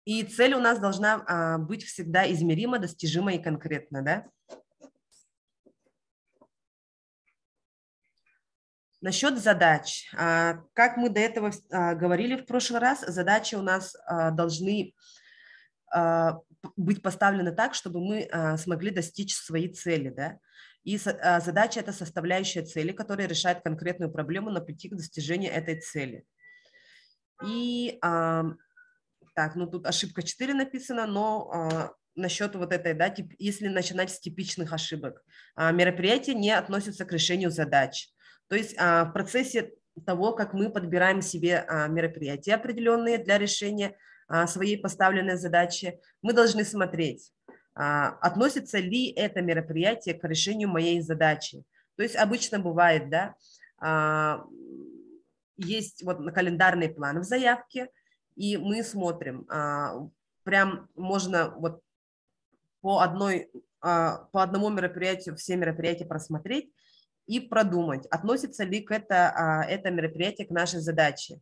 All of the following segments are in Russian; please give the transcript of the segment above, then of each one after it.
И цель у нас должна быть всегда измерима, достижима и конкретна, да? Насчет задач. Как мы до этого говорили в прошлый раз, задачи у нас должны быть поставлены так, чтобы мы смогли достичь свои цели, да? И задача – это составляющая цели, которая решает конкретную проблему на пути к достижению этой цели. И так, ну тут ошибка 4 написано, но насчет вот этой, да, если начинать с типичных ошибок. Мероприятие не относится к решению задач. То есть в процессе того, как мы подбираем себе мероприятия определенные для решения своей поставленной задачи, мы должны смотреть, относится ли это мероприятие к решению моей задачи. То есть обычно бывает, да, есть вот календарный план в заявке, и мы смотрим, прям можно вот по одному мероприятию все мероприятия просмотреть и продумать, относится ли это мероприятие к нашей задаче.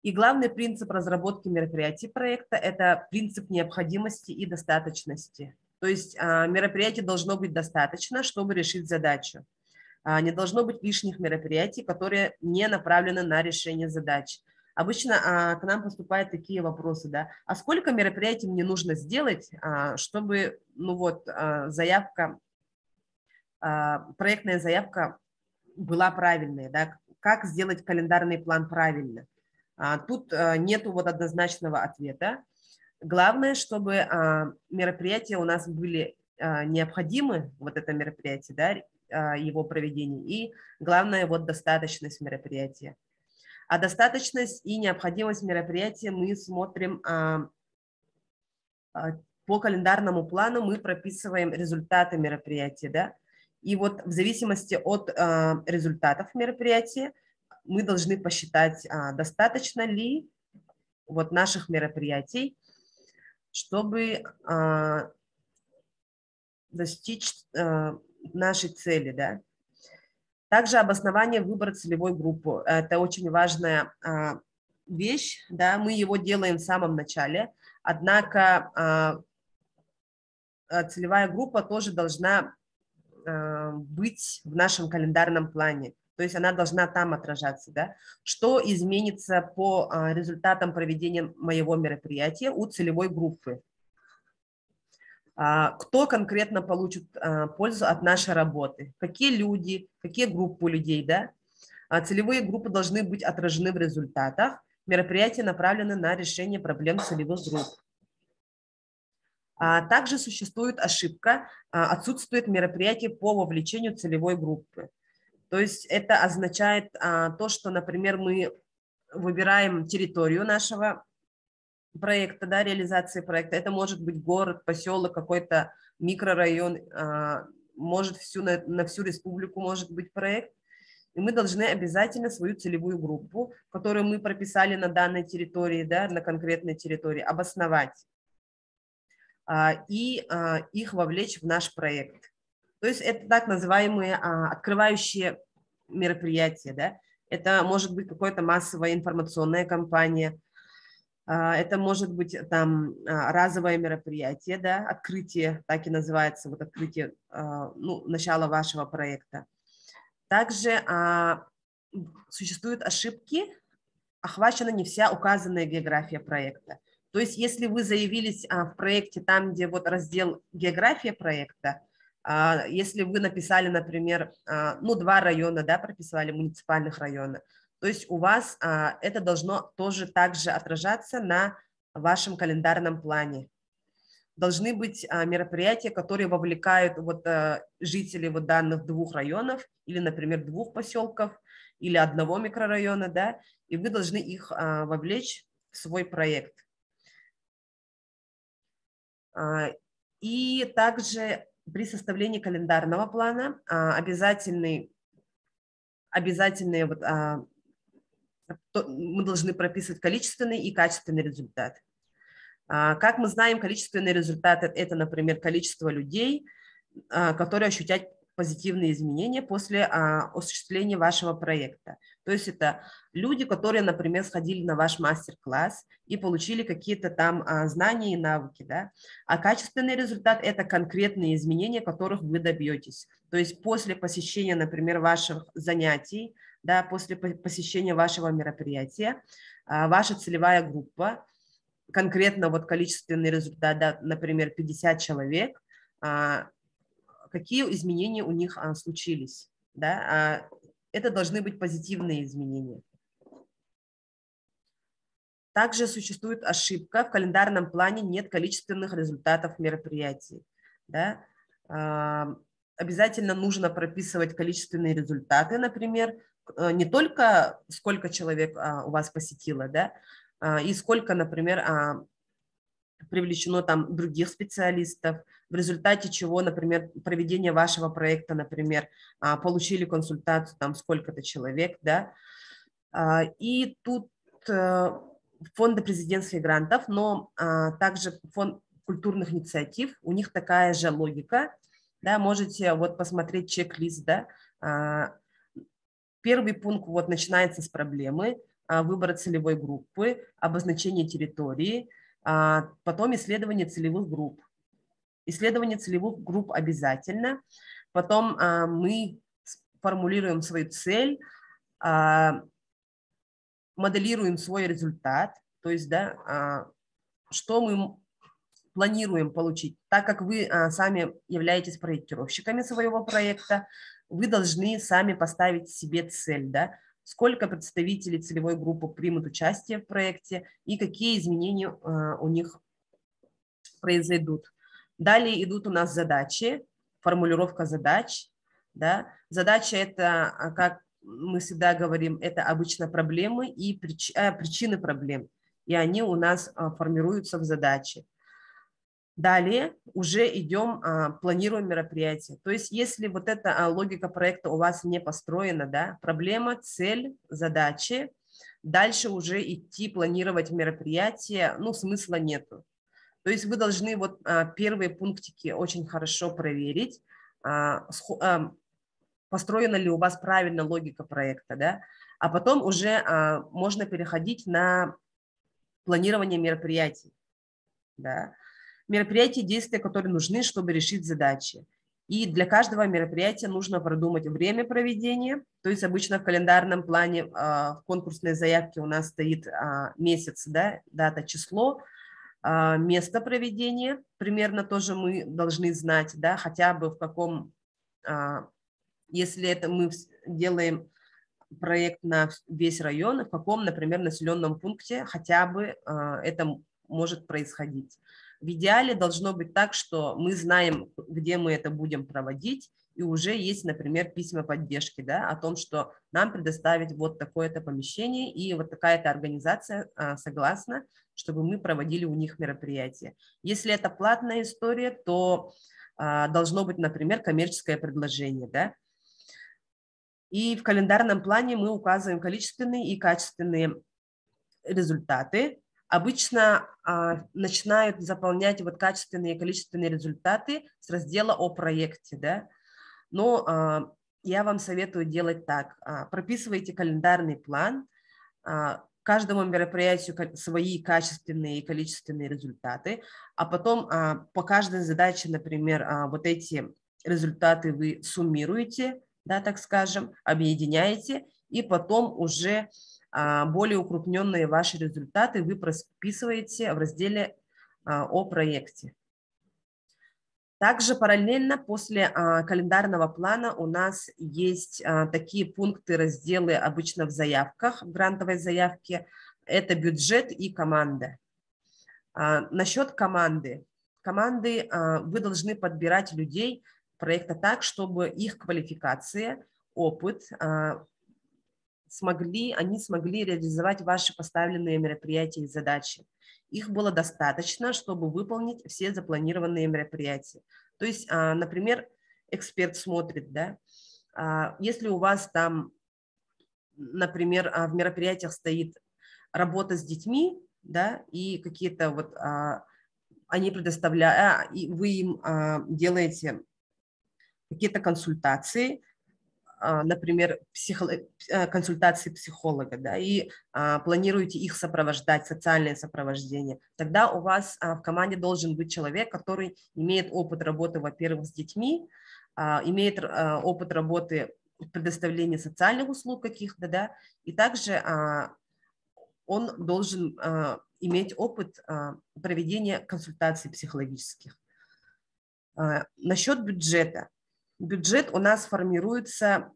И главный принцип разработки мероприятий проекта – это принцип необходимости и достаточности. То есть мероприятий должно быть достаточно, чтобы решить задачу. Не должно быть лишних мероприятий, которые не направлены на решение задач. Обычно к нам поступают такие вопросы, да, а сколько мероприятий мне нужно сделать, чтобы, ну вот, проектная заявка была правильной, да, как сделать календарный план правильно. Тут нету вот однозначного ответа. Главное, чтобы мероприятия у нас были необходимы, вот это мероприятие, да, его проведения, и главное, вот достаточность мероприятия. А достаточность и необходимость мероприятия мы смотрим по календарному плану, мы прописываем результаты мероприятия, да, и вот в зависимости от результатов мероприятия мы должны посчитать, достаточно ли вот наших мероприятий, чтобы достичь нашей цели, да. Также обоснование выбора целевой группы. Это очень важная вещь, да, мы его делаем в самом начале, однако целевая группа тоже должна быть в нашем календарном плане, то есть она должна там отражаться, да, что изменится по результатам проведения моего мероприятия у целевой группы. Кто конкретно получит пользу от нашей работы, какие люди, какие группы людей, да. Целевые группы должны быть отражены в результатах. Мероприятия направлены на решение проблем целевых групп. Также существует ошибка, отсутствует мероприятие по вовлечению целевой группы. То есть это означает то, что, например, мы выбираем территорию нашего проекта, да, реализации проекта. Это может быть город, поселок, какой-то микрорайон, может на всю республику может быть проект. И мы должны обязательно свою целевую группу, которую мы прописали на данной территории, да, на конкретной территории, обосновать и их вовлечь в наш проект. То есть это так называемые открывающие мероприятия, да. Это может быть какая-то массовая информационная кампания, это может быть там разовое мероприятие, да, открытие, так и называется, вот открытие, ну, начало вашего проекта. Также существуют ошибки, охвачена не вся указанная география проекта. То есть если вы заявились в проекте там, где вот раздел география проекта, если вы написали, например, ну, 2 района, да, прописали муниципальных района, то есть у вас это должно тоже также отражаться на вашем календарном плане. Должны быть мероприятия, которые вовлекают вот жителей вот данных 2 районов или, например, 2 поселков или 1 микрорайона, да, и вы должны их вовлечь в свой проект. И также при составлении календарного плана обязательные вот, мы должны прописывать количественный и качественный результат. Как мы знаем, количественные результаты – это, например, количество людей, которые позитивные изменения после осуществления вашего проекта. То есть это люди, которые, например, сходили на ваш мастер-класс и получили какие-то там знания и навыки, да? А качественный результат – это конкретные изменения, которых вы добьетесь. То есть после посещения, например, ваших занятий, да, после посещения вашего мероприятия, ваша целевая группа, конкретно вот количественный результат, да, например, 50 человек, какие изменения у них случились. Да? Это должны быть позитивные изменения. Также существует ошибка. В календарном плане нет количественных результатов мероприятий. Да? Обязательно нужно прописывать количественные результаты, например, не только сколько человек у вас посетило, да, и сколько, например, привлечено там других специалистов, в результате чего, например, проведение вашего проекта, например, получили консультацию там сколько-то человек, да, и тут фонды президентских грантов, но также фонд культурных инициатив, у них такая же логика, да, можете вот посмотреть чек-лист, да, первый пункт вот начинается с проблемы, выбора целевой группы, обозначение территории, потом исследование целевых групп. Исследование целевых групп обязательно. Потом мы формулируем свою цель, моделируем свой результат, то есть, да, что мы планируем получить. Так как вы сами являетесь проектировщиками своего проекта, вы должны сами поставить себе цель, да, сколько представителей целевой группы примут участие в проекте и какие изменения у них произойдут. Далее идут у нас задачи, формулировка задач. Да. Задача – это, как мы всегда говорим, это обычно проблемы и причины проблем, и они у нас формируются в задаче. Далее уже идем, планируем мероприятие. То есть если вот эта логика проекта у вас не построена, да, проблема, цель, задачи, дальше уже идти планировать мероприятие, ну, смысла нету. То есть вы должны вот первые пунктики очень хорошо проверить, построена ли у вас правильно логика проекта, да, а потом уже можно переходить на планирование мероприятий, да. Мероприятия, действия, которые нужны, чтобы решить задачи. И для каждого мероприятия нужно продумать время проведения. То есть обычно в календарном плане в конкурсной заявке у нас стоит месяц, да, дата, число, место проведения. Примерно тоже мы должны знать, да, хотя бы в каком, если это мы делаем проект на весь район, в каком, например, населенном пункте хотя бы это может происходить. В идеале должно быть так, что мы знаем, где мы это будем проводить, и уже есть, например, письма поддержки, да, о том, что нам предоставить вот такое-то помещение, и вот такая-то организация согласна, чтобы мы проводили у них мероприятия. Если это платная история, то должно быть, например, коммерческое предложение, да. И в календарном плане мы указываем количественные и качественные результаты. Обычно начинают заполнять вот качественные и количественные результаты с раздела о проекте, да? Но я вам советую делать так. Прописывайте календарный план, каждому мероприятию свои качественные и количественные результаты, а потом по каждой задаче, например, вот эти результаты вы суммируете, да, так скажем, объединяете, и потом уже более укрупненные ваши результаты вы прописываете в разделе о проекте. Также параллельно после календарного плана у нас есть такие пункты, разделы обычно в заявках, в грантовой заявке. Это бюджет и команда. Насчет команды. Команды вы должны подбирать людей проекта так, чтобы их квалификация, опыт они смогли реализовать ваши поставленные мероприятия и задачи. Их было достаточно, чтобы выполнить все запланированные мероприятия. То есть, например, эксперт смотрит, да, если у вас там, например, в мероприятиях стоит работа с детьми, да, и какие-то вот они предоставляют, и вы им делаете какие-то консультации, например, консультации психолога, да, и планируете их сопровождать, социальное сопровождение, тогда у вас в команде должен быть человек, который имеет опыт работы, во-первых, с детьми, имеет опыт работы в предоставлении социальных услуг каких-то, да, и также он должен иметь опыт проведения консультаций психологических. Насчет бюджета. Бюджет у нас формируется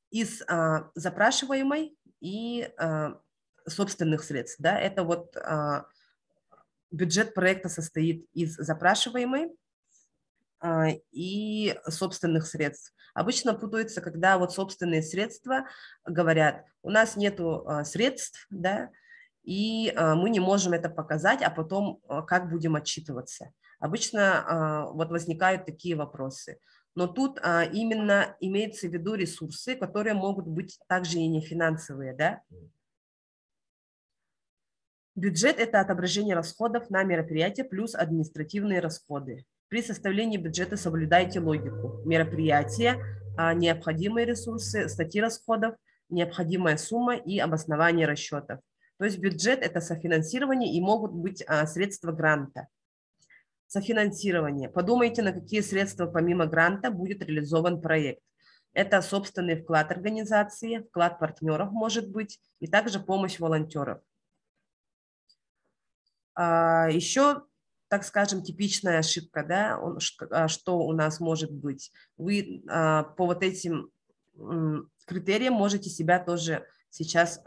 из запрашиваемой и собственных средств. Да? Это вот бюджет проекта состоит из запрашиваемой и собственных средств. Обычно путаются, когда вот собственные средства говорят, у нас нету средств, да, и мы не можем это показать, а потом как будем отчитываться. Обычно вот возникают такие вопросы. Но тут именно имеется в виду ресурсы, которые могут быть также и не финансовые, да. Бюджет – это отображение расходов на мероприятие плюс административные расходы. При составлении бюджета соблюдайте логику. Мероприятие, необходимые ресурсы, статьи расходов, необходимая сумма и обоснование расчетов. То есть бюджет – это софинансирование и могут быть средства гранта. Софинансирование. Подумайте, на какие средства помимо гранта будет реализован проект. Это собственный вклад организации, вклад партнеров может быть, и также помощь волонтеров. Еще, так скажем, типичная ошибка, да, что у нас может быть. Вы по вот этим критериям можете себя тоже сейчас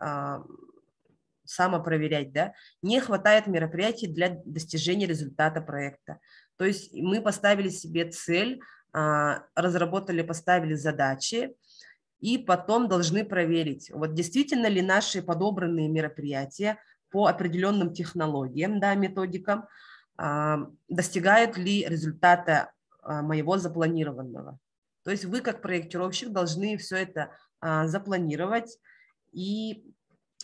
самопроверять, да. Не хватает мероприятий для достижения результата проекта. То есть мы поставили себе цель, разработали, поставили задачи, и потом должны проверить, вот действительно ли наши подобранные мероприятия по определенным технологиям, да, методикам, достигают ли результата моего запланированного. То есть вы как проектировщик должны все это запланировать и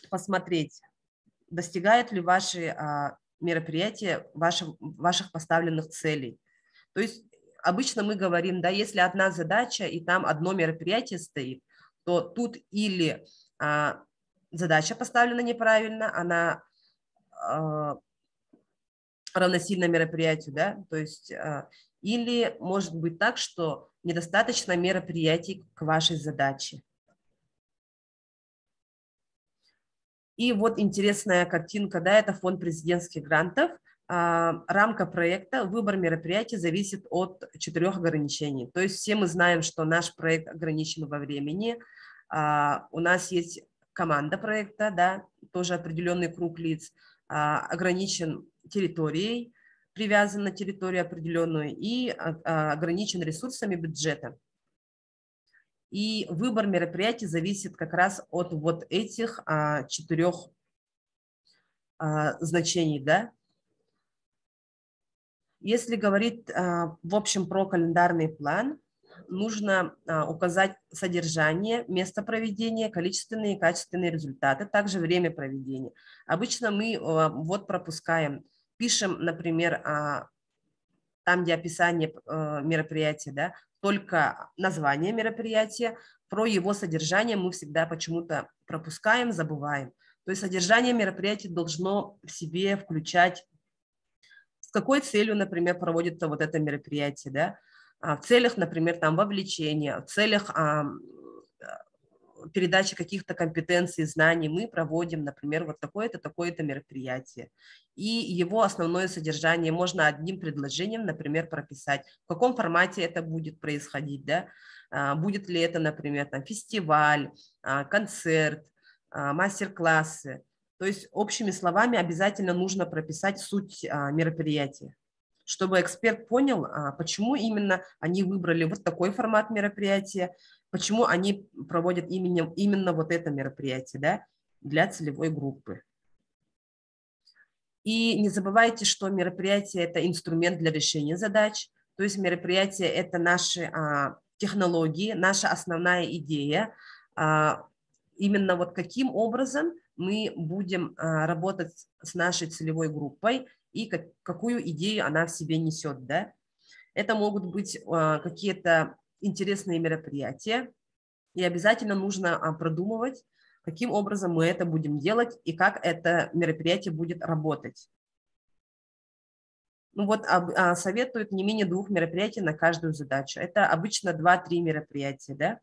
посмотреть, достигают ли ваши мероприятия ваших поставленных целей. То есть обычно мы говорим, да, если одна задача и там одно мероприятие стоит, то тут или задача поставлена неправильно, она равносильно мероприятию, да, то есть или может быть так, что недостаточно мероприятий к вашей задаче. И вот интересная картинка, да, это фонд президентских грантов. Рамка проекта, выбор мероприятий зависит от 4 ограничений. То есть все мы знаем, что наш проект ограничен во времени. У нас есть команда проекта, да, тоже определенный круг лиц, ограничен территорией, привязан на территорию определенную и ограничен ресурсами бюджета. И выбор мероприятий зависит как раз от вот этих 4 значений, да. Если говорить в общем про календарный план, нужно указать содержание, место проведения, количественные и качественные результаты, также время проведения. Обычно мы вот пропускаем, пишем, например, там, где описание мероприятия, да, только название мероприятия, про его содержание мы всегда почему-то пропускаем, забываем. То есть содержание мероприятия должно в себе включать, с какой целью, например, проводится вот это мероприятие, да, в целях, например, там вовлечения, в целях передачи каких-то компетенций, знаний мы проводим, например, вот такое-то, такое-то мероприятие. И его основное содержание можно одним предложением, например, прописать, в каком формате это будет происходить, да, будет ли это, например, там, фестиваль, концерт, мастер-классы. То есть общими словами обязательно нужно прописать суть мероприятия, чтобы эксперт понял, почему именно они выбрали вот такой формат мероприятия, почему они проводят именно вот это мероприятие, да, для целевой группы. И не забывайте, что мероприятие – это инструмент для решения задач, то есть мероприятие – это наши технологии, наша основная идея, именно вот каким образом мы будем работать с нашей целевой группой и какую идею она в себе несет, да. Это могут быть какие-то интересные мероприятия, и обязательно нужно продумывать, каким образом мы это будем делать и как это мероприятие будет работать. Ну вот советуют не менее 2 мероприятий на каждую задачу. Это обычно 2-3 мероприятия, да?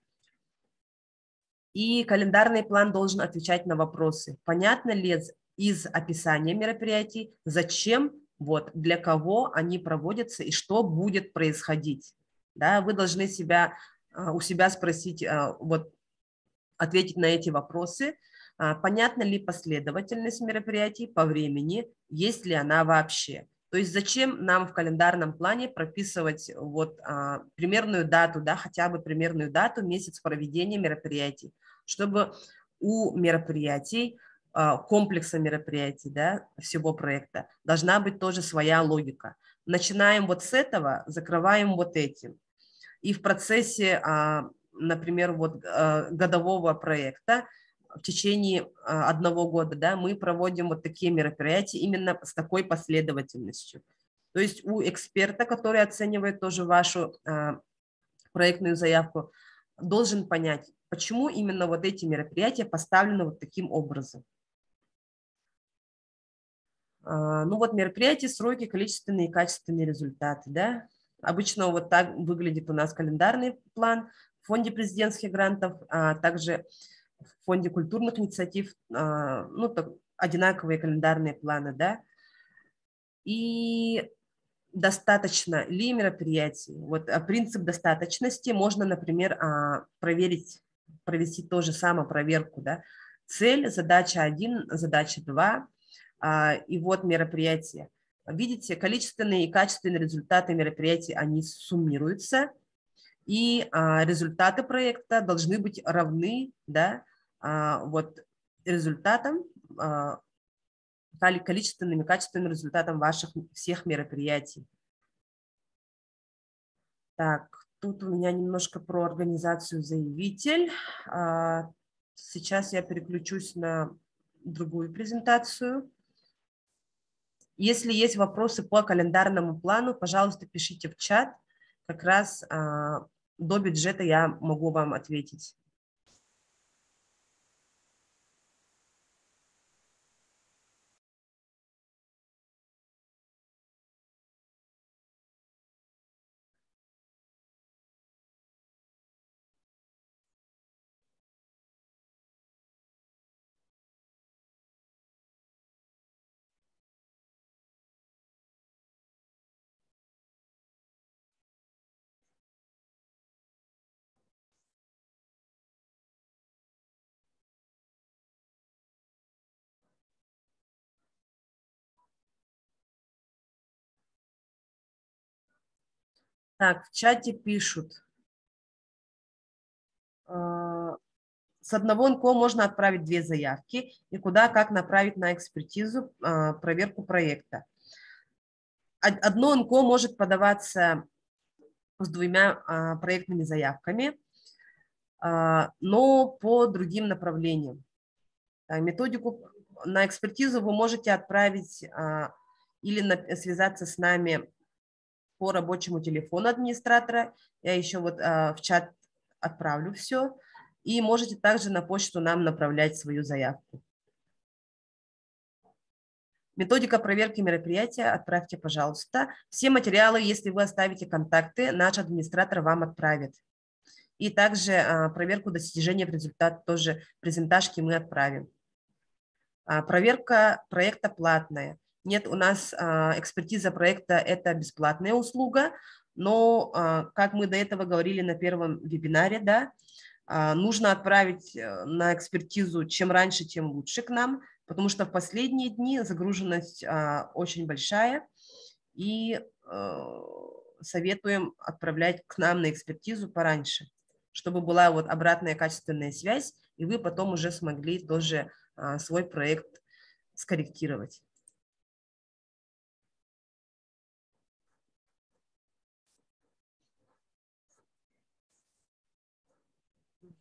И календарный план должен отвечать на вопросы. Понятно ли из описания мероприятий, зачем, вот, для кого они проводятся и что будет происходить? Да, вы должны у себя спросить, вот, ответить на эти вопросы. Понятна ли последовательность мероприятий по времени, есть ли она вообще? То есть зачем нам в календарном плане прописывать вот примерную дату, да, хотя бы примерную дату, месяц проведения мероприятий, чтобы у мероприятий, комплекса мероприятий, да, всего проекта, должна быть тоже своя логика. Начинаем вот с этого, закрываем вот этим. И в процессе, например, вот годового проекта в течение 1 года, да, мы проводим вот такие мероприятия именно с такой последовательностью. То есть у эксперта, который оценивает тоже вашу проектную заявку, должен понять, почему именно вот эти мероприятия поставлены вот таким образом. Ну вот мероприятия, сроки, количественные и качественные результаты, да. Обычно вот так выглядит у нас календарный план в фонде президентских грантов, а также в фонде культурных инициатив, ну, так, одинаковые календарные планы, да. И достаточно ли мероприятий? Вот принцип достаточности можно, например, провести тоже самопроверку, да. Цель, задача 1, задача 2, и вот мероприятие. Видите, количественные и качественные результаты мероприятий, они суммируются, и результаты проекта должны быть равны, да, вот результатам, количественным и качественным результатам ваших всех мероприятий. Так, тут у меня немножко про организацию заявитель. Сейчас я переключусь на другую презентацию. Если есть вопросы по календарному плану, пожалуйста, пишите в чат. Как раз до бюджета я могу вам ответить. Так, в чате пишут. С одного НКО можно отправить 2 заявки, и куда, как направить на экспертизу, проверку проекта. Одно НКО может подаваться с 2 проектными заявками, но по другим направлениям. Методику на экспертизу вы можете отправить или связаться с нами по рабочему телефону администратора. Я еще вот в чат отправлю все. И можете также на почту нам направлять свою заявку. Методика проверки мероприятия отправьте, пожалуйста. Все материалы, если вы оставите контакты, наш администратор вам отправит. И также проверку достижения в результат тоже презентажки мы отправим. Проверка проекта платная. Нет, у нас экспертиза проекта – это бесплатная услуга, но, как мы до этого говорили на первом вебинаре, да, нужно отправить на экспертизу чем раньше, тем лучше к нам, потому что в последние дни загруженность очень большая, и советуем отправлять к нам на экспертизу пораньше, чтобы была вот обратная качественная связь, и вы потом уже смогли тоже свой проект скорректировать.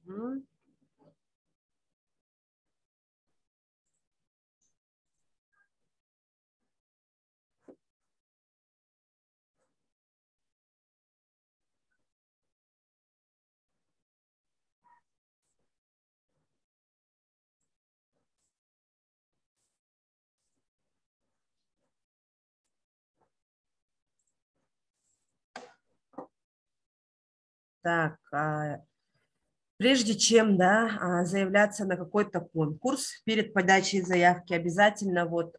Угу. Так, прежде чем, да, заявляться на какой-то конкурс, перед подачей заявки обязательно вот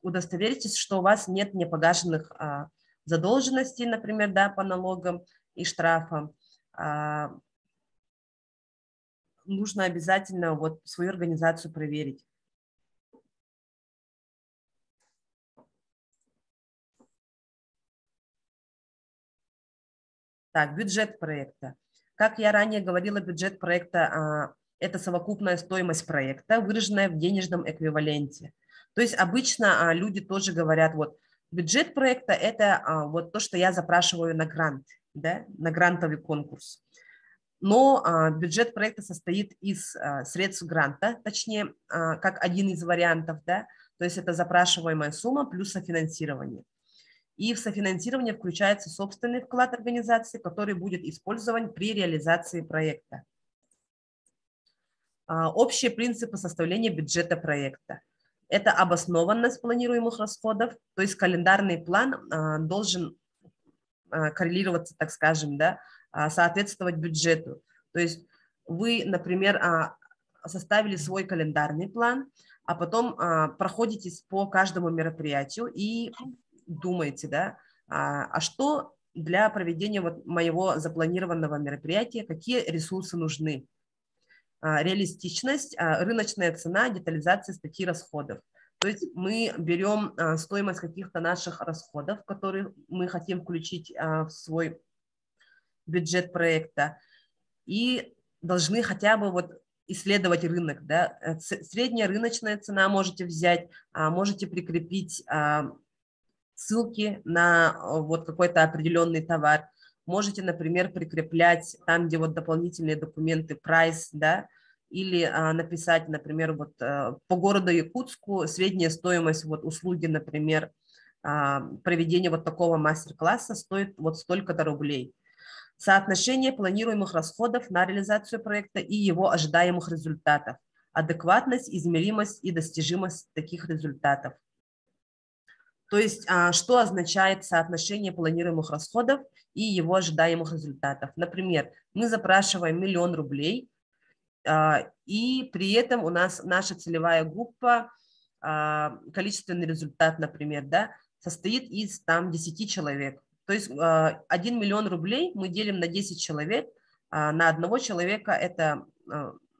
удостоверитесь, что у вас нет непогашенных задолженностей, например, да, по налогам и штрафам. Нужно обязательно вот свою организацию проверить. Так, бюджет проекта. Как я ранее говорила, бюджет проекта – это совокупная стоимость проекта, выраженная в денежном эквиваленте. То есть обычно люди тоже говорят, вот бюджет проекта – это вот то, что я запрашиваю на грант, да, на грантовый конкурс. Но бюджет проекта состоит из средств гранта, точнее, как один из вариантов, да, то есть это запрашиваемая сумма плюс софинансирование. И в софинансирование включается собственный вклад организации, который будет использован при реализации проекта. Общие принципы составления бюджета проекта. Это обоснованность планируемых расходов, то есть календарный план должен коррелироваться, так скажем, да, соответствовать бюджету. То есть вы, например, составили свой календарный план, а потом проходитесь по каждому мероприятию и думаете, да, что для проведения вот моего запланированного мероприятия, какие ресурсы нужны. Реалистичность, рыночная цена, детализация статьи расходов. То есть мы берем стоимость каких-то наших расходов, которые мы хотим включить в свой бюджет проекта, и должны хотя бы вот исследовать рынок. Да? Средняя рыночная цена можете взять, можете прикрепить ссылки на вот какой-то определенный товар. Можете, например, прикреплять там, где вот дополнительные документы, прайс, да, или написать, например, вот по городу Якутску средняя стоимость вот услуги, например, проведения вот такого мастер-класса стоит вот столько-то рублей. Соотношение планируемых расходов на реализацию проекта и его ожидаемых результатов. Адекватность, измеримость и достижимость таких результатов. То есть, что означает соотношение планируемых расходов и его ожидаемых результатов. Например, мы запрашиваем 1 000 000 рублей, и при этом у нас наша целевая группа, количественный результат, например, да, состоит из там 10 человек. То есть 1 000 000 рублей мы делим на 10 человек, на одного человека это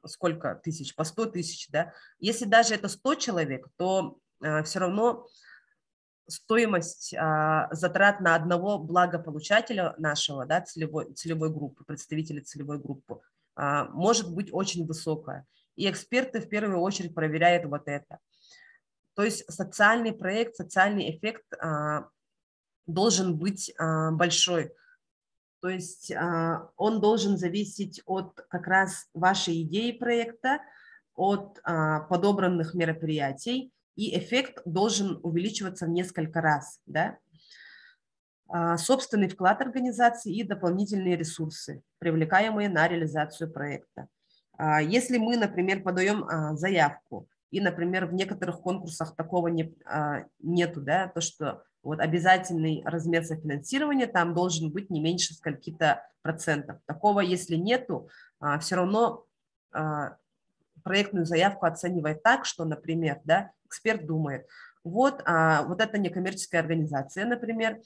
сколько тысяч? По 100 тысяч, да. Если даже это 100 человек, то все равно стоимость затрат на одного благополучателя нашего, да, целевой группы, представителя целевой группы, может быть очень высокая. И эксперты в первую очередь проверяют вот это. То есть социальный проект, социальный эффект должен быть большой. То есть он должен зависеть от как раз вашей идеи проекта, от подобранных мероприятий, и эффект должен увеличиваться в несколько раз. Да? Собственный вклад организации и дополнительные ресурсы, привлекаемые на реализацию проекта. Если мы, например, подаем заявку, и, например, в некоторых конкурсах такого нету, да, то, что вот обязательный размер софинансирования там должен быть не меньше скольки-то процентов. Такого, если нету, все равно проектную заявку оценивает так, что, например, да, эксперт думает, вот эта некоммерческая организация, например,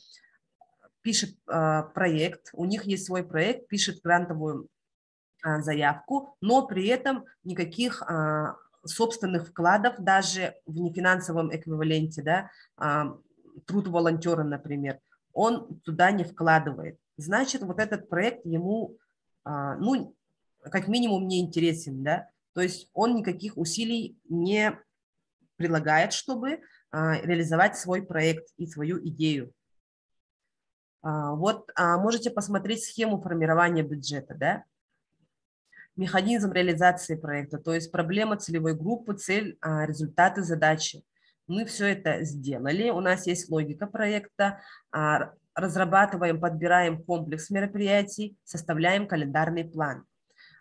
пишет проект, у них есть свой проект, пишет грантовую заявку, но при этом никаких собственных вкладов даже в нефинансовом эквиваленте, да, труд волонтера, например, он туда не вкладывает. Значит, вот этот проект ему, ну, как минимум, не интересен, да, то есть он никаких усилий не прилагает, чтобы реализовать свой проект и свою идею. Вот можете посмотреть схему формирования бюджета, да? Механизм реализации проекта, то есть проблема целевой группы, цель, результаты, задачи. Мы все это сделали, у нас есть логика проекта, разрабатываем, подбираем комплекс мероприятий, составляем календарный план.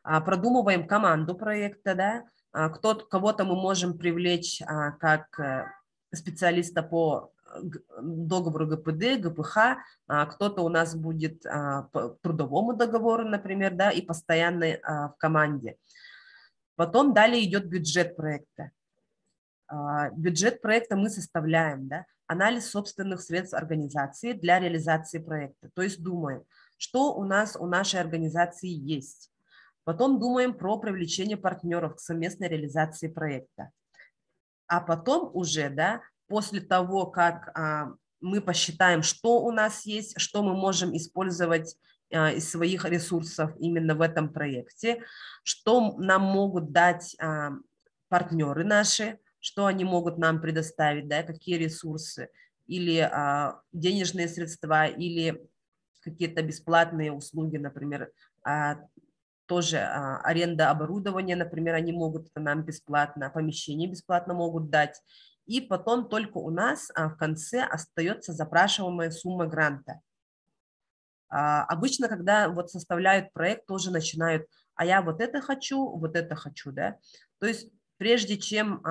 Продумываем команду проекта, да, кого-то мы можем привлечь как специалиста по договору ГПД, ГПХ, кто-то у нас будет по трудовому договору, например, да, и постоянный в команде. Потом далее идет бюджет проекта. Бюджет проекта мы составляем, да, анализ собственных средств организации для реализации проекта. То есть думаем, что у нас у нашей организации есть. Потом думаем про привлечение партнеров к совместной реализации проекта. А потом уже, да, после того, как мы посчитаем, что у нас есть, что мы можем использовать из своих ресурсов именно в этом проекте, что нам могут дать партнеры наши, что они могут нам предоставить, да, какие ресурсы, или денежные средства, или какие-то бесплатные услуги, например, тоже аренда оборудования, например, они могут это нам бесплатно, помещение бесплатно могут дать. И потом только у нас в конце остается запрашиваемая сумма гранта. Обычно, когда вот составляют проект, тоже начинают, а я вот это хочу, да. То есть прежде чем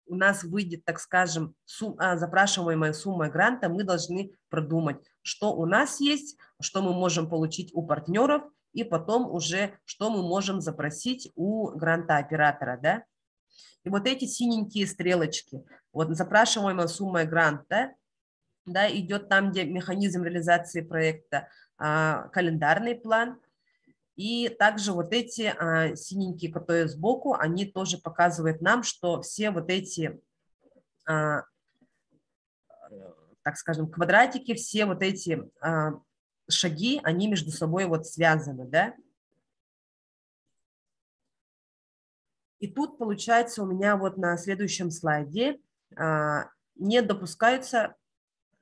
у нас выйдет, так скажем, запрашиваемая сумма гранта, мы должны продумать, что у нас есть, что мы можем получить у партнеров, и потом уже, что мы можем запросить у грантооператора, да. И вот эти синенькие стрелочки, вот запрашиваемая сумма гранта, да, идет там, где механизм реализации проекта, календарный план, и также вот эти синенькие, которые сбоку, они тоже показывают нам, что все вот эти, так скажем, квадратики, все вот эти шаги, они между собой вот связаны, да. И тут получается у меня вот на следующем слайде не допускаются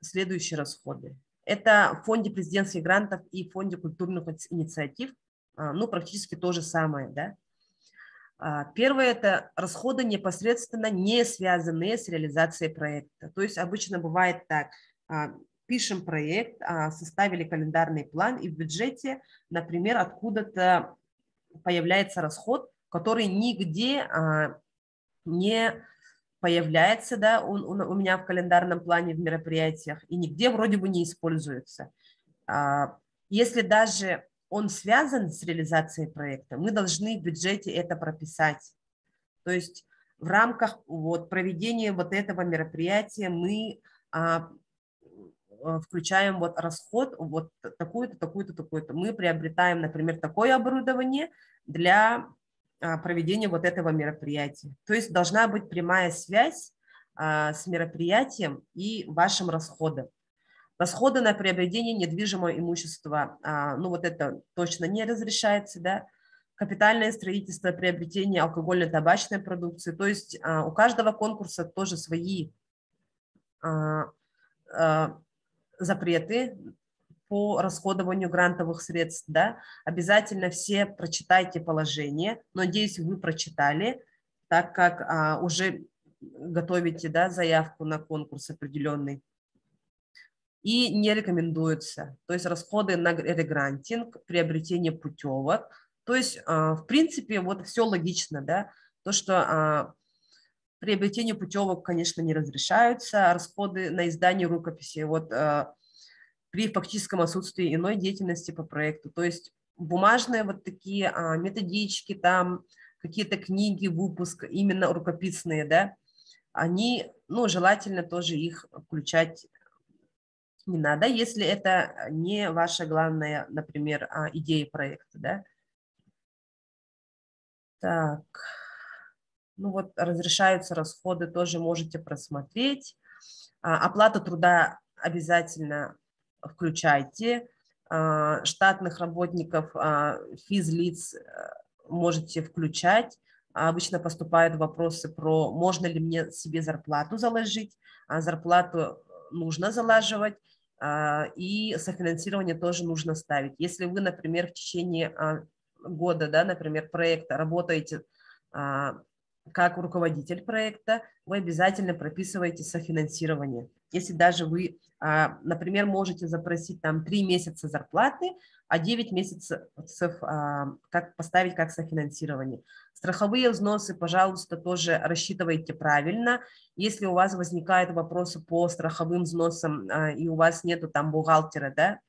следующие расходы. Это в фонде президентских грантов и в фонде культурных инициатив, ну, практически то же самое, да. Первое – это расходы непосредственно не связанные с реализацией проекта. То есть обычно бывает так, пишем проект, составили календарный план, и в бюджете, например, откуда-то появляется расход, который нигде не появляется, да, у меня в календарном плане в мероприятиях, и нигде вроде бы не используется. Если даже он связан с реализацией проекта, мы должны в бюджете это прописать. То есть в рамках вот проведения вот этого мероприятия мы включаем вот расход вот такую-то, такую-то, такую-то. Мы приобретаем, например, такое оборудование для проведения вот этого мероприятия. То есть должна быть прямая связь с мероприятием и вашим расходом. Расходы на приобретение недвижимого имущества, ну вот это точно не разрешается, да. Капитальное строительство, приобретение алкогольно-табачной продукции. То есть у каждого конкурса тоже свои запреты по расходованию грантовых средств, да. Обязательно все прочитайте положение. Надеюсь, вы прочитали, так как уже готовите, да, заявку на конкурс определенный. И не рекомендуется. То есть расходы на регрантинг, приобретение путевок. То есть, в принципе, вот все логично, да. То, что приобретение путевок, конечно, не разрешаются, расходы на издание рукописи. Вот при фактическом отсутствии иной деятельности по проекту. То есть бумажные вот такие методички, там какие-то книги, выпуск, именно рукописные, да, они, ну, желательно тоже их включать не надо, если это не ваша главная, например, идея проекта, да. Так, ну вот разрешаются расходы, тоже можете просмотреть. Оплата труда обязательно включайте. Штатных работников, физлиц можете включать. Обычно поступают вопросы про, можно ли мне себе зарплату заложить. Зарплату нужно залаживать, и софинансирование тоже нужно ставить. Если вы, например, в течение года, да, например, проекта работаете как руководитель проекта, вы обязательно прописываете софинансирование. Если даже вы, например, можете запросить там 3 месяца зарплаты, а 9 месяцев как поставить как софинансирование. Страховые взносы, пожалуйста, тоже рассчитывайте правильно. Если у вас возникают вопросы по страховым взносам и у вас нету там бухгалтера, да,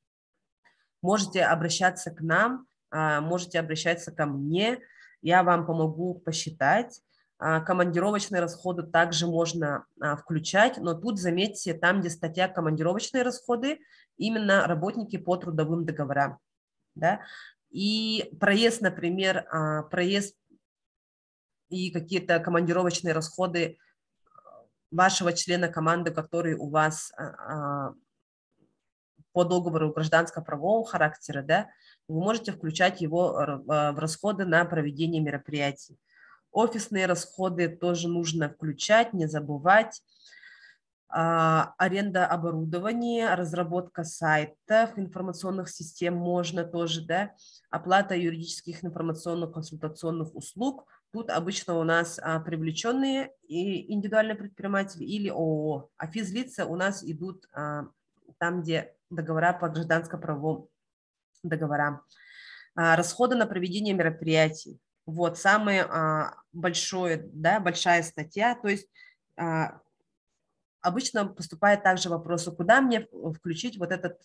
можете обращаться к нам, можете обращаться ко мне, я вам помогу посчитать. Командировочные расходы также можно включать, но тут заметьте, там, где статья «Командировочные расходы», именно работники по трудовым договорам. Да? И проезд, например, проезд и какие-то командировочные расходы вашего члена команды, который у вас по договору гражданско-правового характера, да, вы можете включать его в расходы на проведение мероприятий. Офисные расходы тоже нужно включать, не забывать. Аренда оборудования, разработка сайтов, информационных систем можно тоже, да, оплата юридических информационных консультационных услуг. Тут обычно у нас привлеченные и индивидуальные предприниматели или ООО, а физлица у нас идут там, где договора по гражданско-правовым договорам. Расходы на проведение мероприятий. Вот самое большое, да, большая статья, то есть обычно поступает также вопрос, куда мне включить вот эту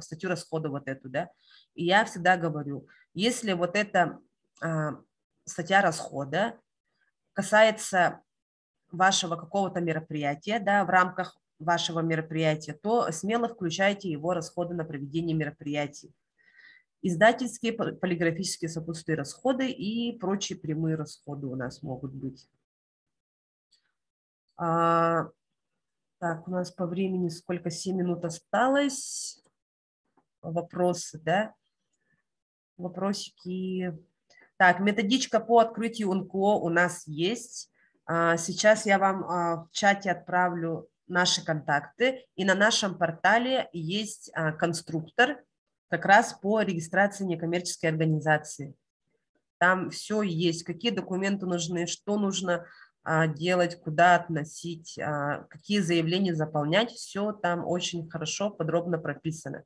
статью расхода, вот эту, да, и я всегда говорю, если вот эта статья расхода касается вашего какого-то мероприятия, да, в рамках вашего мероприятия, то смело включайте его расходы на проведение мероприятий. Издательские, полиграфические сопутствия расходы и прочие прямые расходы у нас могут быть. Так, у нас по времени сколько? 7 минут осталось. Вопросы, да? Вопросики. Так, методичка по открытию НКО у нас есть. Сейчас я вам в чате отправлю наши контакты. И на нашем портале есть конструктор как раз по регистрации некоммерческой организации. Там все есть, какие документы нужны, что нужно делать, куда относить, какие заявления заполнять. Все там очень хорошо, подробно прописано.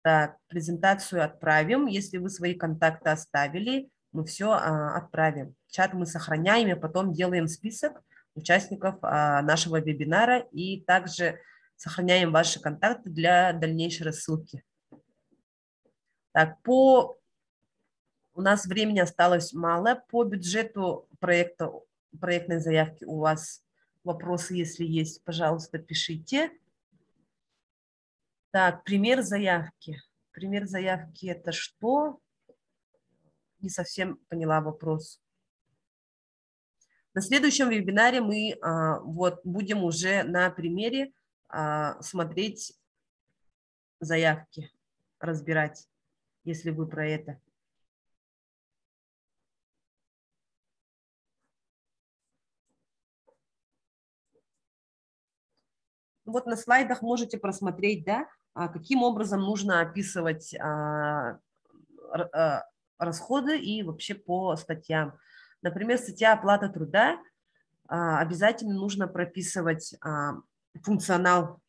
Так, презентацию отправим. Если вы свои контакты оставили, мы все отправим. Чат мы сохраняем, и потом делаем список участников нашего вебинара и также сохраняем ваши контакты для дальнейшей рассылки. Так, у нас времени осталось мало. По бюджету проекта, проектной заявки у вас вопросы, если есть, пожалуйста, пишите. Так, пример заявки. Пример заявки – это что? Не совсем поняла вопрос. На следующем вебинаре мы вот будем уже на примере смотреть заявки, разбирать, если вы про это. Вот на слайдах можете просмотреть, да, каким образом нужно описывать расходы и вообще по статьям. Например, статья оплата труда, обязательно нужно прописывать функционал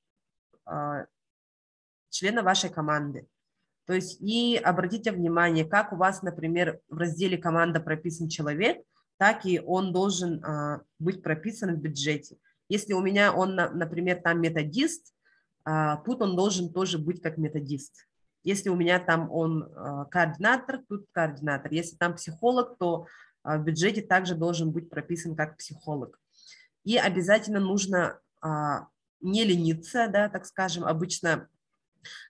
члена вашей команды. То есть и обратите внимание, как у вас, например, в разделе «Команда» прописан человек, так и он должен быть прописан в бюджете. Если у меня он, например, там методист, тут он должен тоже быть как методист. Если у меня там он координатор, тут координатор. Если там психолог, то в бюджете также должен быть прописан как психолог. И обязательно нужно не лениться, да, так скажем. Обычно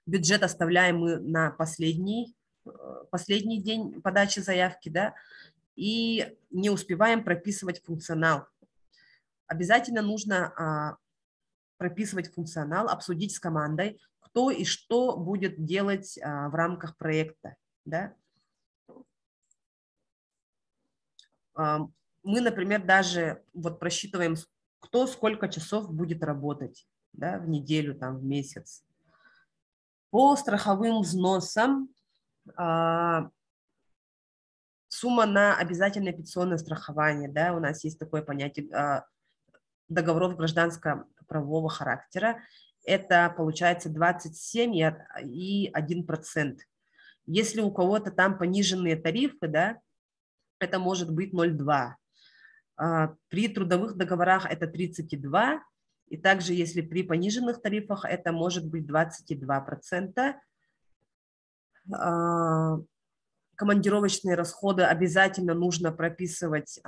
бюджет оставляем мы на последний день подачи заявки, да, и не успеваем прописывать функционал. Обязательно нужно прописывать функционал, обсудить с командой, кто и что будет делать в рамках проекта, да. Мы, например, даже вот просчитываем, кто сколько часов будет работать, да, в неделю, там, в месяц. По страховым взносам сумма на обязательное пенсионное страхование, да, у нас есть такое понятие договоров гражданско-правового характера, это получается 27,1%. Если у кого-то там пониженные тарифы, да, это может быть 0,2%. При трудовых договорах это 32%, и также если при пониженных тарифах это может быть 22%. Командировочные расходы обязательно нужно прописывать,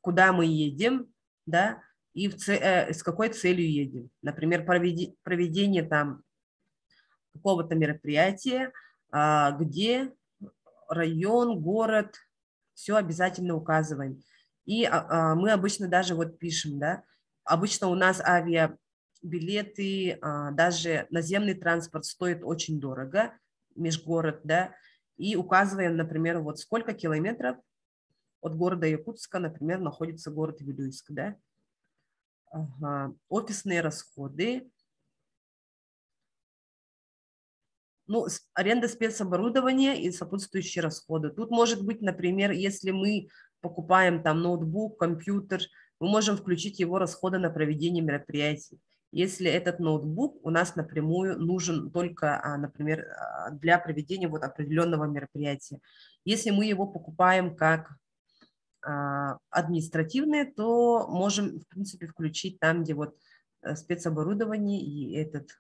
куда мы едем, да, и с какой целью едем. Например, проведение там какого-то мероприятия, где район, город, все обязательно указываем. И мы обычно даже вот пишем, да, обычно у нас авиабилеты, даже наземный транспорт стоит очень дорого, межгород, да, и указываем, например, вот сколько километров от города Якутска, например, находится город Вилюйск, да. Офисные расходы. Ну, аренда спецоборудования и сопутствующие расходы. Тут может быть, например, если мы покупаем там ноутбук, компьютер, мы можем включить его расходы на проведение мероприятий. Если этот ноутбук у нас напрямую нужен только, например, для проведения вот определенного мероприятия. Если мы его покупаем как административные, то можем, в принципе, включить там, где вот спецоборудование и этот...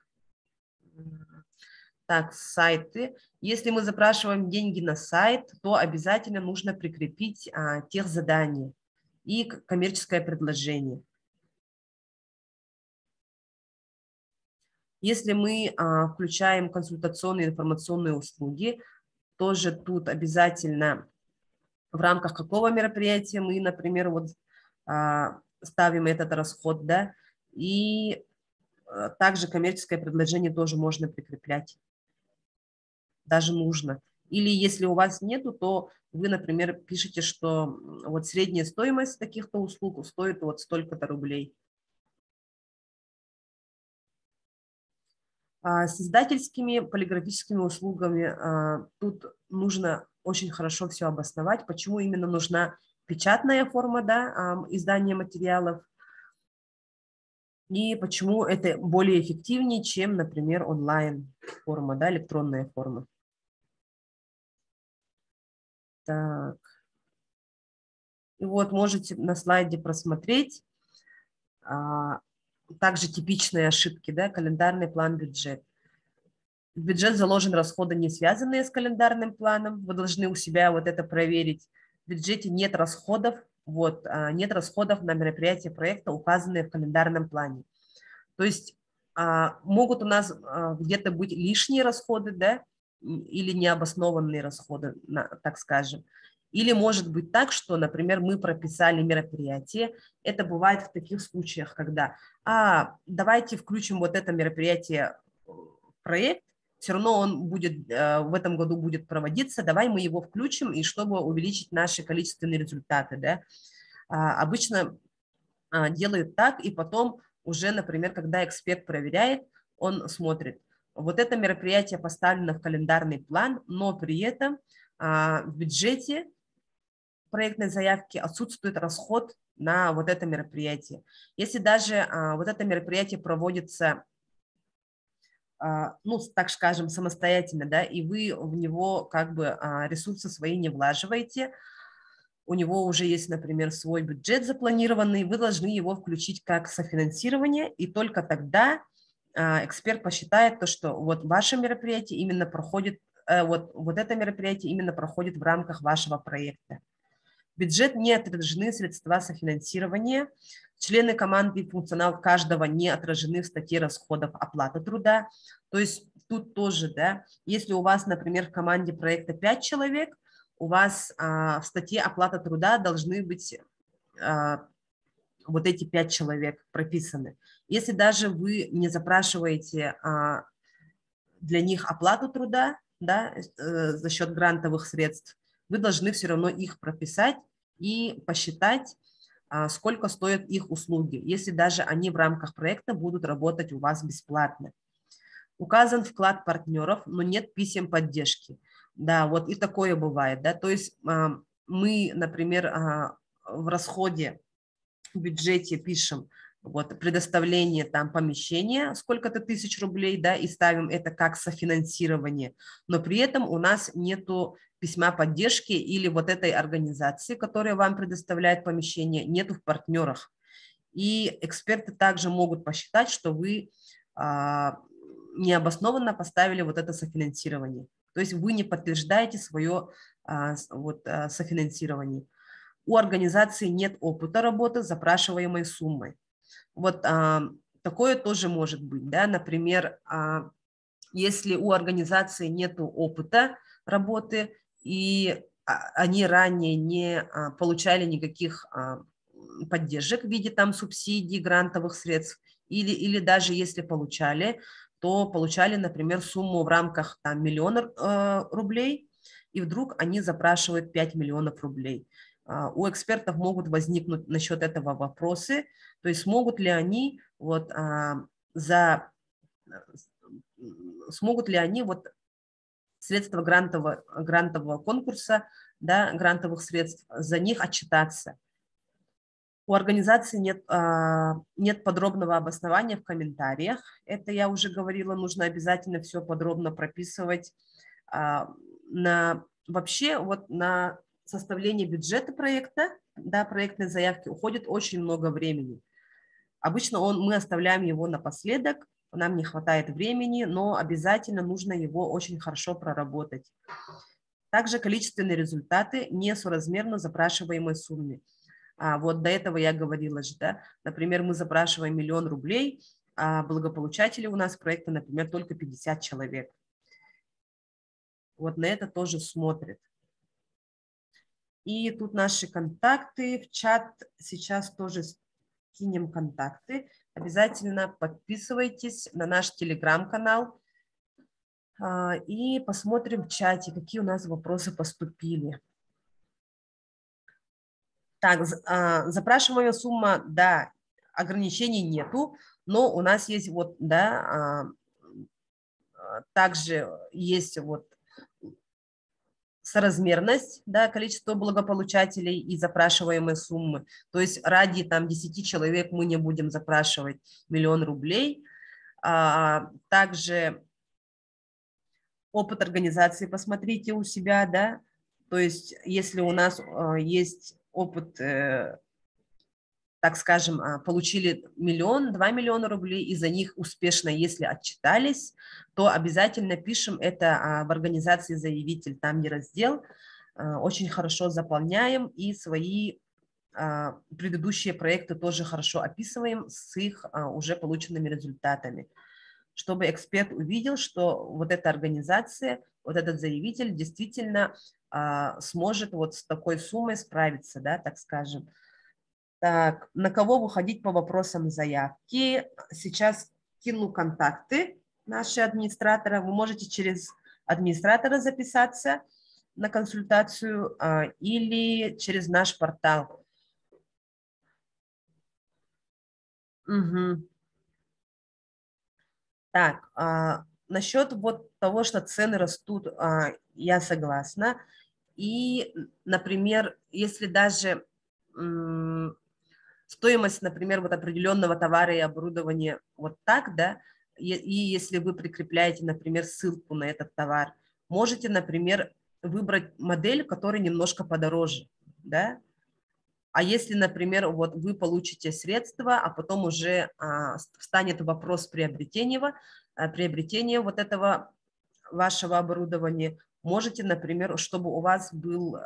Так, сайты. Если мы запрашиваем деньги на сайт, то обязательно нужно прикрепить техзадание и коммерческое предложение. Если мы включаем консультационные информационные услуги, тоже тут обязательно в рамках какого мероприятия мы, например, вот ставим этот расход, да, и также коммерческое предложение тоже можно прикреплять. Даже нужно. Или если у вас нету, то вы, например, пишете, что вот средняя стоимость таких-то услуг стоит вот столько-то рублей. С издательскими полиграфическими услугами тут нужно очень хорошо все обосновать, почему именно нужна печатная форма, да, издания материалов, и почему это более эффективнее, чем, например, онлайн-форма, да, электронная форма. Так. И вот можете на слайде просмотреть также типичные ошибки, да, календарный план, бюджет. В бюджет заложены расходы, не связанные с календарным планом. Вы должны у себя вот это проверить. В бюджете нет расходов, вот, нет расходов на мероприятия проекта, указанные в календарном плане. То есть могут у нас где-то быть лишние расходы, да, или необоснованные расходы, так скажем. Или может быть так, что, например, мы прописали мероприятие. Это бывает в таких случаях, когда давайте включим вот это мероприятие в проект, все равно он будет в этом году будет проводиться, давай мы его включим, и чтобы увеличить наши количественные результаты. Да? Обычно делают так, и потом уже, например, когда эксперт проверяет, он смотрит, вот это мероприятие поставлено в календарный план, но при этом в бюджете проектной заявки отсутствует расход на вот это мероприятие. Если даже вот это мероприятие проводится, ну, так скажем, самостоятельно, да, и вы в него как бы ресурсы свои не влаживаете, у него уже есть, например, свой бюджет запланированный, вы должны его включить как софинансирование, и только тогда эксперт посчитает то, что вот ваше мероприятие именно проходит, вот это мероприятие именно проходит в рамках вашего проекта. В бюджет не отражены средства софинансирования, члены команды и функционал каждого не отражены в статье расходов оплаты труда. То есть тут тоже, да, если у вас, например, в команде проекта 5 человек, у вас в статье оплата труда должны быть вот эти 5 человек прописаны. Если даже вы не запрашиваете для них оплату труда, да, за счет грантовых средств, вы должны все равно их прописать и посчитать, сколько стоят их услуги, если даже они в рамках проекта будут работать у вас бесплатно. Указан вклад партнеров, но нет писем поддержки. Да, вот и такое бывает, да, то есть мы, например, в расходе, в бюджете пишем вот предоставление там помещения сколько-то тысяч рублей, да, и ставим это как софинансирование, но при этом у нас нету письма поддержки или вот этой организации, которая вам предоставляет помещение, нету в партнерах. И эксперты также могут посчитать, что вы необоснованно поставили вот это софинансирование. То есть вы не подтверждаете свое софинансирование. У организации нет опыта работы с запрашиваемой суммой. Вот такое тоже может быть. Да? Например, если у организации нет опыта работы и они ранее не получали никаких поддержек в виде там субсидий, грантовых средств, или даже если получали, то получали, например, сумму в рамках там, 1 000 000 рублей, и вдруг они запрашивают 5 миллионов рублей. У экспертов могут возникнуть насчет этого вопросы, то есть смогут ли они вот средства грантового конкурса, да, грантовых средств, за них отчитаться. У организации нет подробного обоснования в комментариях. Это я уже говорила, нужно обязательно все подробно прописывать. Вообще вот на составление бюджета проекта, да, проектной заявки уходит очень много времени. Обычно мы оставляем его напоследок, нам не хватает времени, но обязательно нужно его очень хорошо проработать. Также количественные результаты несоразмерно запрашиваемой сумме. Вот до этого я говорила же, да, например, мы запрашиваем 1 000 000 рублей, а благополучатели у нас проекта, например, только 50 человек. Вот на это тоже смотрят. И тут наши контакты, в чат сейчас тоже скинем контакты. Обязательно подписывайтесь на наш телеграм-канал и посмотрим в чате, какие у нас вопросы поступили. Так, запрашиваемая сумма, да, ограничений нету, но у нас есть вот, да, также есть вот соразмерность, да, количество благополучателей и запрашиваемой суммы. То есть ради там 10 человек мы не будем запрашивать 1 000 000 рублей. Также опыт организации посмотрите у себя, да, то есть если у нас есть опыт, так скажем, получили 1 000 000, 2 миллиона рублей, и за них успешно, если отчитались, то обязательно пишем это в организации заявитель, там не раздел, очень хорошо заполняем и свои предыдущие проекты тоже хорошо описываем с их уже полученными результатами, чтобы эксперт увидел, что вот эта организация, вот этот заявитель действительно сможет вот с такой суммой справиться, да, так скажем. Так, на кого выходить по вопросам заявки? Сейчас кину контакты наши администратора. Вы можете через администратора записаться на консультацию или через наш портал. Угу. Так, насчет вот того, что цены растут, я согласна. И, например, если даже стоимость, например, вот определенного товара и оборудования вот так, да, и если вы прикрепляете, например, ссылку на этот товар, можете, например, выбрать модель, которая немножко подороже, да. А если, например, вот вы получите средства, а потом уже встанет вопрос приобретения вот этого вашего оборудования, можете, например, чтобы у вас был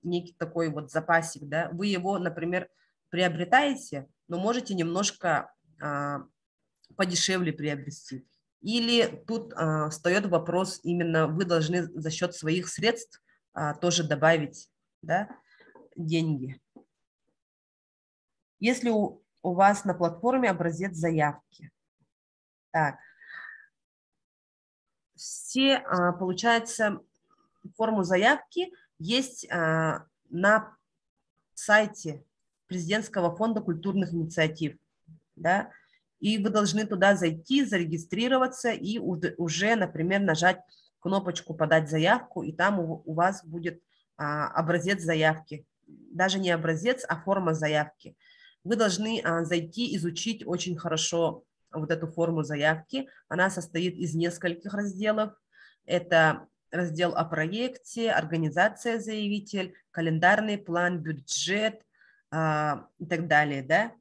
некий такой вот запасик, да, вы его, например, приобретаете, но можете немножко подешевле приобрести. Или тут встает вопрос, именно вы должны за счет своих средств тоже добавить, да, деньги. Если у вас на платформе образец заявки. Так. Все, получается, форму заявки есть на сайте Президентского фонда культурных инициатив, да, и вы должны туда зайти, зарегистрироваться и уже, например, нажать кнопочку «Подать заявку», и там у вас будет образец заявки. Даже не образец, а форма заявки. Вы должны зайти, изучить очень хорошо вот эту форму заявки. Она состоит из нескольких разделов. Это раздел о проекте, организация заявитель, календарный план, бюджет и так далее. Да?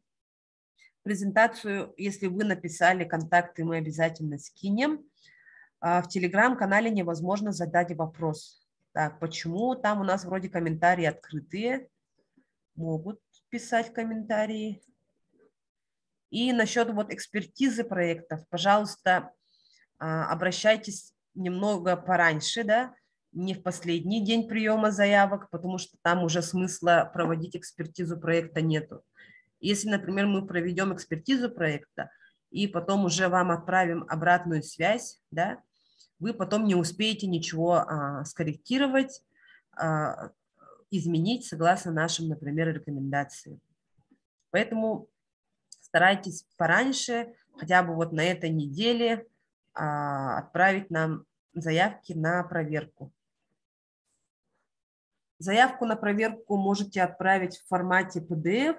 Презентацию, если вы написали контакты, мы обязательно скинем. В Телеграм-канале невозможно задать вопрос. Так, почему? Там у нас вроде комментарии открытые. Могут писать комментарии. И насчет вот экспертизы проектов, пожалуйста, обращайтесь немного пораньше, да, не в последний день приема заявок, потому что там уже смысла проводить экспертизу проекта нету. Если, например, мы проведем экспертизу проекта и потом уже вам отправим обратную связь, да, вы потом не успеете ничего скорректировать, изменить согласно нашим, например, рекомендациям. Поэтому старайтесь пораньше, хотя бы вот на этой неделе, отправить нам заявки на проверку. Заявку на проверку можете отправить в формате PDF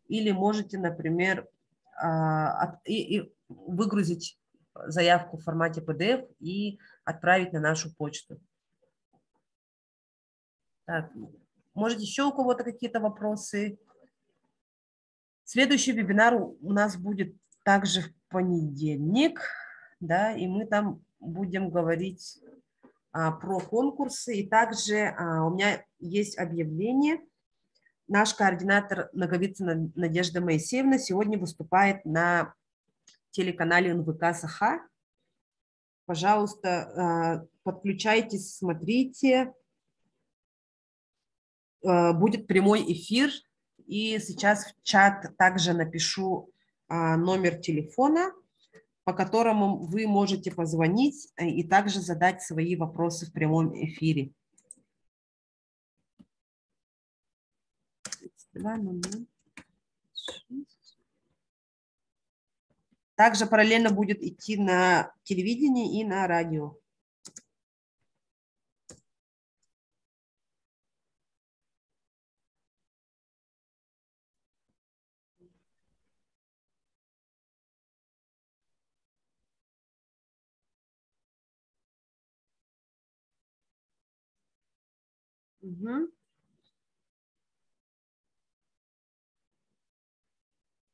или можете, например, выгрузить заявку в формате PDF и отправить на нашу почту. Так, может, еще у кого-то какие-то вопросы? Следующий вебинар у нас будет также в понедельник, да, и мы там будем говорить про конкурсы. И также у меня есть объявление. Наш координатор Наговицына Надежда Моисеевна сегодня выступает на телеканале НВК Саха. Пожалуйста, подключайтесь, смотрите. Будет прямой эфир. И сейчас в чат также напишу номер телефона, по которому вы можете позвонить и также задать свои вопросы в прямом эфире. Также параллельно будет идти на телевидении и на радио. Угу.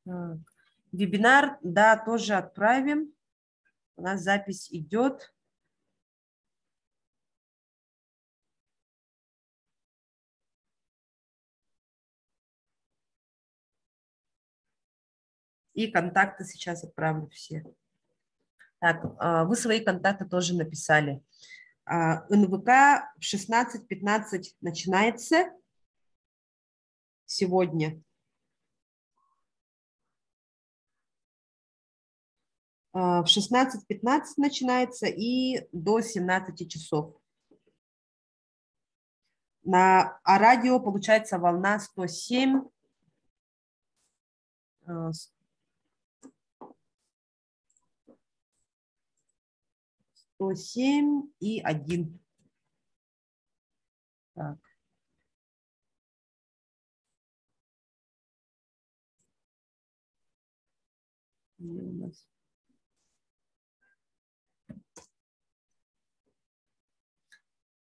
Так. Вебинар, да, тоже отправим. У нас запись идет. И контакты сейчас отправлю все. Так, вы свои контакты тоже написали. НВК в 16:15 начинается сегодня. В 16:15 начинается и до 17 часов. На радио получается волна 107, 107,1. Так.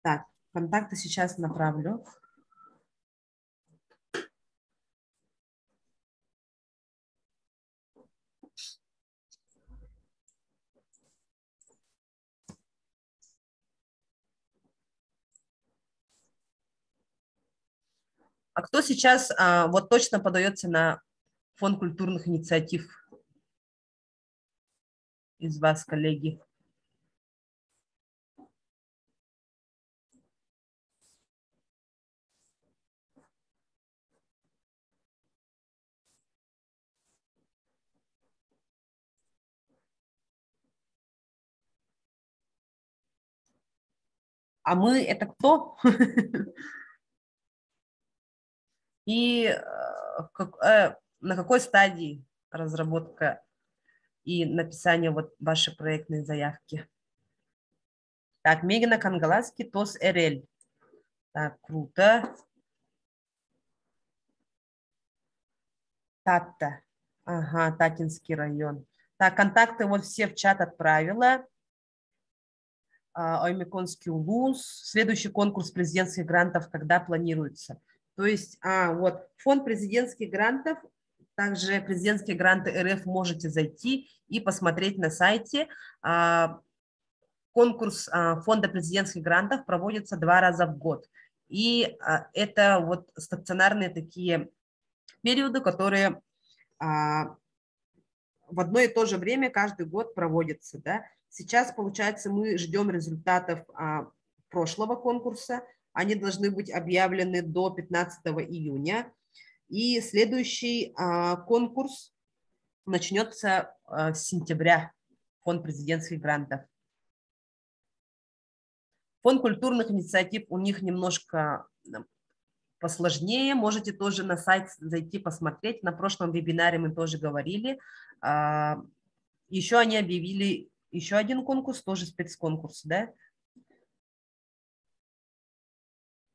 Так, контакты сейчас направлю. А кто сейчас вот точно подается на фонд культурных инициатив из вас, коллеги? А мы это кто? И на какой стадии разработка и написание вот вашей проектной заявки? Так, Мегина Кангаласки, ТОС РЛ. Так, круто. Тата. Ага, Татинский район. Так, контакты вот все в чат отправила. Оймеконский улус. Следующий конкурс президентских грантов когда планируется? То есть, вот фонд президентских грантов, также президентские гранты РФ можете зайти и посмотреть на сайте. Конкурс фонда президентских грантов проводится 2 раза в год. И это вот стационарные такие периоды, которые в одно и то же время каждый год проводятся. Да? Сейчас, получается, мы ждем результатов прошлого конкурса. Они должны быть объявлены до 15 июня. И следующий конкурс начнется с сентября, фонд президентских грантов. Фонд культурных инициатив у них немножко посложнее. Можете тоже на сайт зайти посмотреть. На прошлом вебинаре мы тоже говорили. Еще они объявили еще один конкурс, тоже спецконкурс, да?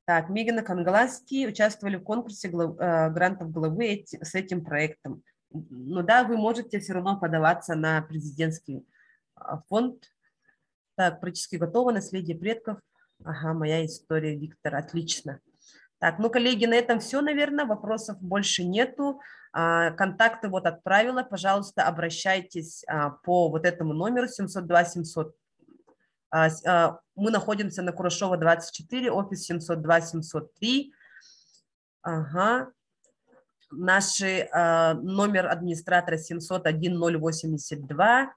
Так, Мегана Кангаласки участвовали в конкурсе грантов главы с этим проектом. Ну да, вы можете все равно подаваться на президентский фонд. Так, практически готово. Наследие предков. Ага, моя история, Виктор. Отлично. Так, ну, коллеги, на этом все, наверное. Вопросов больше нету. Контакты вот отправила. Пожалуйста, обращайтесь по вот этому номеру 702-700. Мы находимся на Курашова, 24, офис 702-703. Ага. Наш номер администратора 701-082.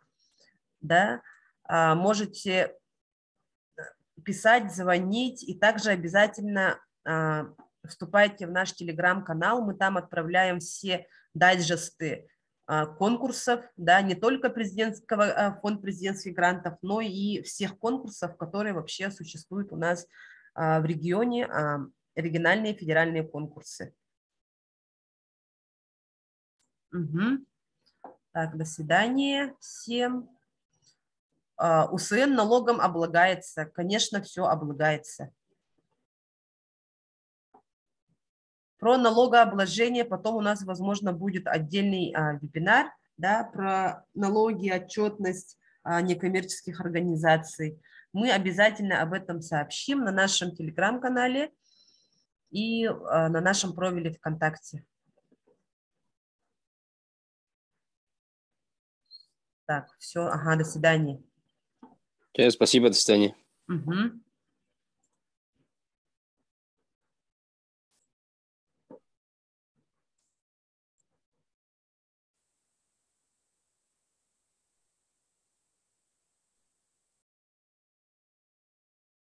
Да. Можете писать, звонить, и также обязательно вступайте в наш телеграм-канал. Мы там отправляем все дайджесты конкурсов, да, не только фонд президентских грантов, но и всех конкурсов, которые вообще существуют у нас в регионе, региональные федеральные конкурсы. Угу. Так, до свидания всем. УСН налогом облагается, конечно, все облагается. Про налогообложение потом у нас, возможно, будет отдельный вебинар, да, про налоги, отчетность некоммерческих организаций. Мы обязательно об этом сообщим на нашем телеграм-канале и на нашем профиле ВКонтакте. Так, все, ага, до свидания. Спасибо, до свидания. Угу.